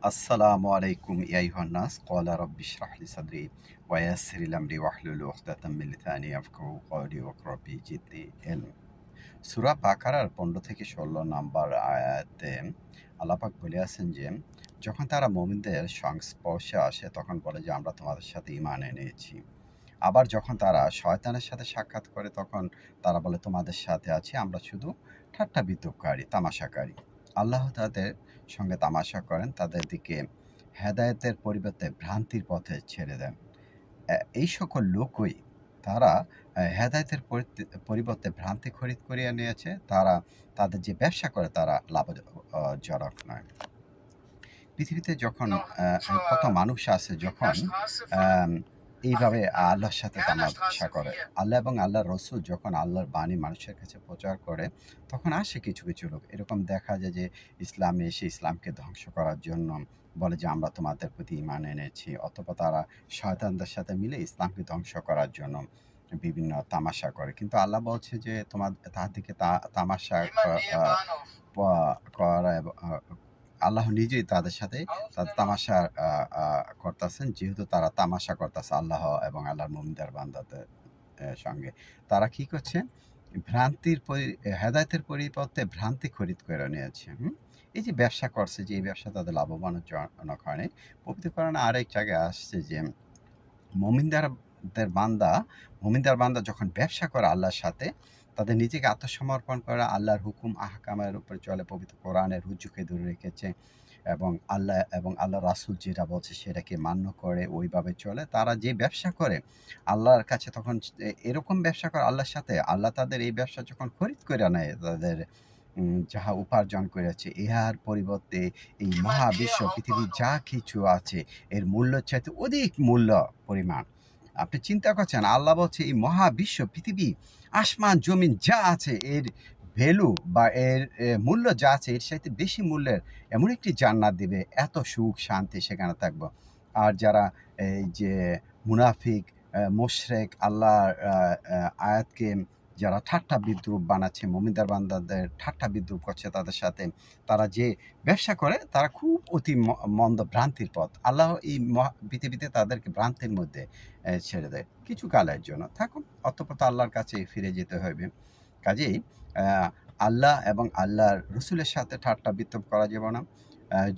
আসসালামু আলাইকুম ইয়া আইয়ুহান নাস ক্বালা রাব্বি ইশরাহ লি সাদরি ওয়া ইয়াসসির লি আমরি ওয়াহলুল উকদাতাম মিন লিসানি ইয়াফকাহু কওলি ওয়াকরা বি জিদ্দি ইলম। সূরা বাকারার ১৫ থেকে ১৬ নাম্বার আয়াতে আল্লাহ পাক বলিয়াছেন যে, যখন তারা মুমিনদের সংস্পর্শে আসে তখন বলে যে, আমরা তোমাদের সাথে ঈমান এনেছি। আবার যখন তারা শয়তানের সাথে সাক্ষাৎ করে তখন তারা বলে, তোমাদের সাথে আছি, আমরা শুধু ঠাট্টা বিদ্রূপকারী, তামাশাকারী। আল্লাহ তাদের সঙ্গে তামাশা করেন, তাদের দিকে হেদায়েতের পরিবর্তে ভ্রান্তির পথে ছেড়ে দেন। এই সকল লোকই তারা হেদায়েতের পরিবর্তে ভ্রান্তি খরিদ করিয়া নিয়েছে। তারা তাদের যে ব্যবসা করে তারা লাভজনক নয়। পৃথিবীতে যখন কত মানুষ আছে যখন আম এইভাবে আল্লাহর সাথে তামাশা করে। আল্লাহ এবং আল্লাহর রসুল যখন আল্লাহর বাণী মানুষের কাছে প্রচার করে, তখন আসে কিছু, কিছু লোক। এরকম দেখা যায় যে ইসলামে এসে ইসলামকে ধ্বংস করার জন্য বলে যে, আমরা তোমাদের প্রতি ঈমান এনেছি। অথবা তারা শয়তানদের সাথে মিলে ইসলামকে ধ্বংস করার জন্য বিভিন্ন তামাশা করে। কিন্তু আল্লাহ বলছে যে, তাহাদিগকে তামাশা আ প করা আল্লাহ নিজেই তাদের সাথে তাদের তামাশা আ আ করতাছেন। যেহেতু তারা তামাশা করতাছে আল্লাহ এবং আল্লাহর মুমিনদের বান্দাদের সঙ্গে। তারা কি করছে? ভ্রান্তির হেদায়েতের পরিবর্তে ভ্রান্তি খরিদ করে নিয়েছে। এই যে ব্যবসা করছে, যে এই ব্যবসা তাদের লাভবানজনক হয় নাই। পবিত্র কোরআনে আরেক জায়গায় আসছে যে, মুমিনদের মুমিনদের বান্দা যখন ব্যবসা করে আল্লাহর সাথে, তাদের নিজেকে আত্মসমর্পণ করে আল্লাহর হুকুম আহকামের উপরে চলে, পবিত্র কোরআনের হুজুকে ধরে রেখেছে এবং আল্লাহ রাসূল যেটা বলছে সেটাকে মান্য করে ওইভাবে চলে। তারা যে ব্যবসা করে আল্লাহর কাছে, তখন এরকম ব্যবসা করে আল্লাহর সাথে, আল্লাহ তাদের এই ব্যবসা যখন খরিদ কইরা নেয়, তাদের যাহা উপার্জন করেছে ইহার পরিবর্তে এই মহাবিশ্ব পৃথিবীর যা কিছু আছে এর মূল্যের চাইতে অধিক মূল্য পরিমাণ। আপনি চিন্তা করছেন, আল্লাহ বলছে এই মহাবিশ্ব পৃথিবী, আসমান জমিন যা আছে এর ভ্যালু বা এর মূল্য যা আছে এর চাইতে বেশি মূল্যের এমন একটি জান্নাত দিবে, এত সুখ শান্তি সেখানে থাকবো। আর যারা এই যে মুনাফিক, মুশরিক, আল্লাহর আয়াতকে যারা ঠাট্টা বিদ্রূপ বানাচ্ছে, মুমিনদের বান্দাদের ঠাট্টা বিদ্রূপ করছে তাদের সাথে, তারা যে ব্যবসা করে তারা খুব অতি মন্দ ভ্রান্তির পথ। আল্লাহ এই পৃথিবীতে তাদেরকে ভ্রান্তির মধ্যে ছেড়ে দেয় কিছু কালের জন্য। থাকুন, অতঃপর তো আল্লাহর কাছে ফিরে যেতে হবে। কাজেই আল্লাহ এবং আল্লাহর রসুলের সাথে ঠাট্টা বিদ্রূপ করা যাবে না।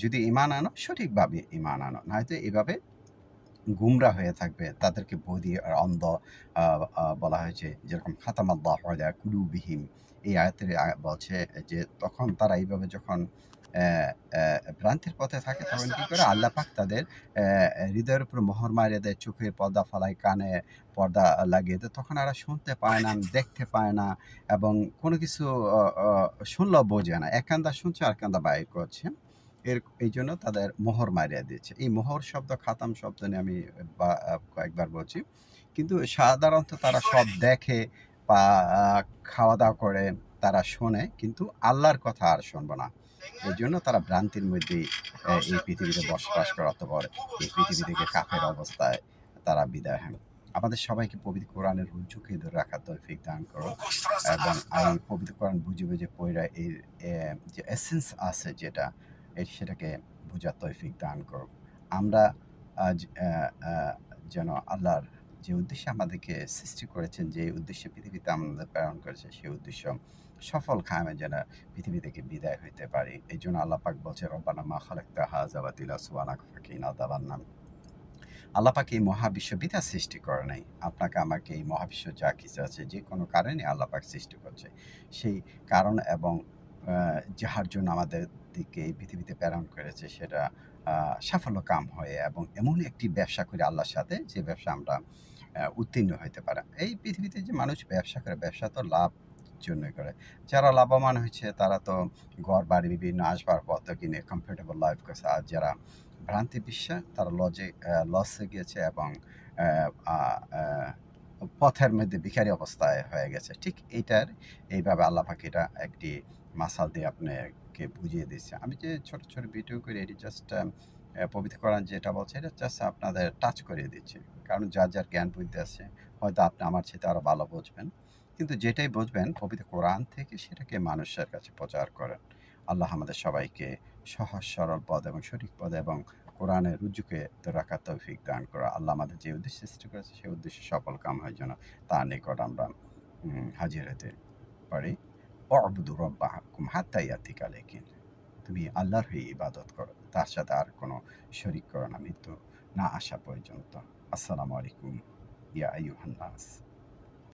যদি ঈমান আনো, সঠিকভাবে ঈমান আনো। নয়তো এভাবে গুমরা হয়ে থাকবে। তাদেরকে বধির আর অন্ধ আ আ বলা হয়েছে। যেরকম খাতামাল্লাহু আলা কুলুবিহিম, এই আয়াতের বলছে যে, তখন তারা এইভাবে যখন অ্যা অ্যা ভ্রান্তির পথে থাকে তখন কি করে? আল্লাহ পাক তাদের হৃদয়ের উপর মোহর মারিয়ে দেয়, চোখের পর্দা ফালায়, কানে পর্দা লাগিয়ে দেয়। তখন এরা শুনতে পায় না, দেখতে পায় না এবং কোনো কিছু অ অ শুনলেও বোঝে না। এক কান্দা শুনছে, আর কান্দা বাইর করছে। এইজন্য তাদের মোহর মারিয়া দিয়েছে। এই মোহর শব্দ, খাতাম শব্দ নিয়ে আমি কয়েকবার বলছি। কিন্তু সাধারণত তারা সব দেখে বা খাওয়া-দাওয়া করে, তারা শোনে, কিন্তু আল্লাহর কথা আর শুনবে না। এইজন্য তারা ভ্রান্তির মধ্যেই এই পৃথিবীতে বসবাস করে, অতঃপর এই পৃথিবী থেকে কাফের অবস্থায় তারা বিদায় হয়। আমাদের সবাইকে পবিত্র কোরআনের হুজ্জুকে ধরে রাখার তৌফিক দান করো এবং এই পবিত্র কোরআন বুঝে, বুঝে পইড়া এর যে এসেন্স আছে যেটা, সেটাকে বুঝার তৌফিক দান করো। আমরা আজ যেন আল্লাহর যে উদ্দেশ্যে আমাদেরকে সৃষ্টি করেছেন, যে উদ্দেশ্যে পৃথিবীতে আমাদের প্রেরণ করেছে, সেই উদ্দেশ্য সফল কামে যেন পৃথিবী থেকে বিদায় হইতে পারি। এইজন্য আল্লাহ পাক বলছে, রব্বানা মা খালাকতা হাযা বাতিলা সুবহানাকা ফাকিনা আযাবান্নার। আল্লাহ পাক এই মহাবিশ্ব বৃথা সৃষ্টি করে নাই। আপনাকে আমাকে এই মহাবিশ্ব যা কিছু আছে যে কোনো কারণে আল্লাহ পাক সৃষ্টি করছে। সেই কারণ এবং যাহার জন্য আমাদের দিকে এই পৃথিবীতে প্রেরণ করেছে সেটা সাফল্য কাম হয়ে এবং এমন একটি ব্যবসা করি আল্লাহর সাথে, যে ব্যবসা আমরা উত্তীর্ণ হইতে পারে। এই পৃথিবীতে যে মানুষ ব্যবসা করে, ব্যবসা তো লাভ জন্যই করে। যারা লাভবান হয়েছে তারা তো ঘর-বাড়ি, বিভিন্ন আসবাবপত্র কিনে কমফোর্টেবল লাইফ করছে। আর যারা ভ্রান্তি বিশ্বাস, তারা লসে গিয়েছে এবং অ্যা আ অ্যা পথের মধ্যে ভিখারি অবস্থায় হয়ে গেছে। ঠিক এইভাবে আল্লাহ পাক এটা একটি মাসাল দিয়ে আপনাকে বুঝিয়ে দিচ্ছে। আমি যে ছোট, ছোট ভিডিও করি, এটি জাস্ট পবিত্র কোরআন যেটা বলছে এটা জাস্ট আপনাদের টাচ করিয়ে দিচ্ছি। কারণ যার, যার জ্ঞান বুদ্ধি আছে, হয়তো আপনি আমার চাইতে আরো ভালো বুঝবেন। কিন্তু যেটাই বুঝবেন পবিত্র কোরআন থেকে, সেটাকে মানুষের কাছে প্রচার করেন। আল্লাহ আমাদের সবাইকে সহজ সরল পথ এবং সঠিক পথ এবং কোরআনের রুজুকে রাখার তৌফিক দান করো। আল্লাহ আমাদের যে উদ্দেশ্যে সৃষ্টি করেছে সেই উদ্দেশ্যে সফল কাম হয় যেন তার নিকট আমরা হাজির হতে পারি। অ'বুদু রব্বাকুম হাত্তা ইয়াতিকাল ইয়াকিন। তুমি আল্লাহর হয়ে ইবাদত করো, তার সাথে আর কোনো শরিক করো না মৃত্যু না আসা পর্যন্ত। আসসালামু আলাইকুম ইয়া আইয়ুহান নাস।